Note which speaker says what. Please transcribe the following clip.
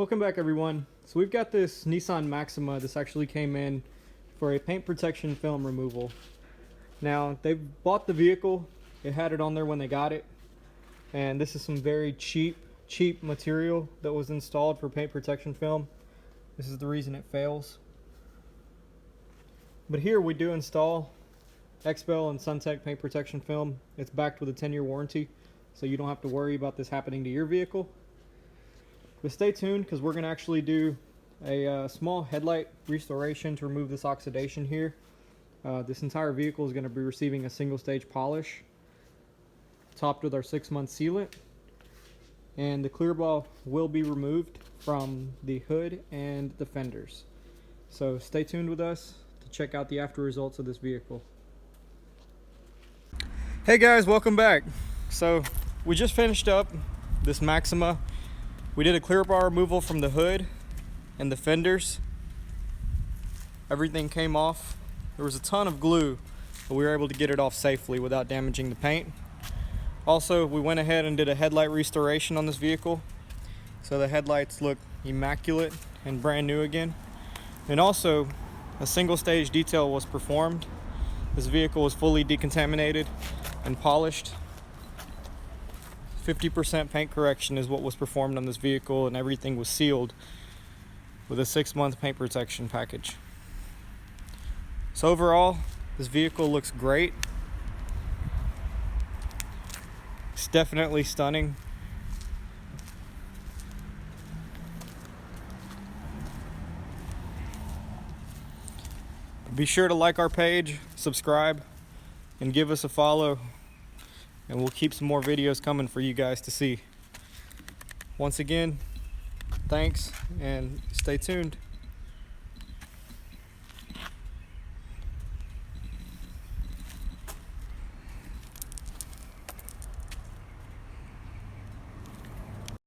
Speaker 1: Welcome back, everyone. So we've got this Nissan Maxima. This actually came in for a paint protection film removal. Now, they bought the vehicle. It had it on there when they got it. And this is some very cheap material that was installed for paint protection film. This is the reason it fails. But here we do install XPEL and SunTech paint protection film. It's backed with a 10-year warranty, so you don't have to worry about this happening to your vehicle. But stay tuned, because we're going to actually do a small headlight restoration to remove this oxidation here. This entire vehicle is going to be receiving a single stage polish topped with our 6-month sealant, and the clear ball will be removed from the hood and the fenders. So stay tuned with us to check out the after results of this vehicle. Hey guys, welcome back. So we just finished up this Maxima. We did a clear bar removal from the hood and the fenders. Everything came off. There was a ton of glue, but we were able to get it off safely without damaging the paint. Also, we went ahead and did a headlight restoration on this vehicle, so the headlights look immaculate and brand new again. And also, a single stage detail was performed. This vehicle was fully decontaminated and polished. 50% paint correction is what was performed on this vehicle, and everything was sealed with a 6-month paint protection package. So overall, this vehicle looks great. It's definitely stunning. Be sure to like our page, subscribe, and give us a follow, and we'll keep some more videos coming for you guys to see. Once again, thanks, and stay tuned.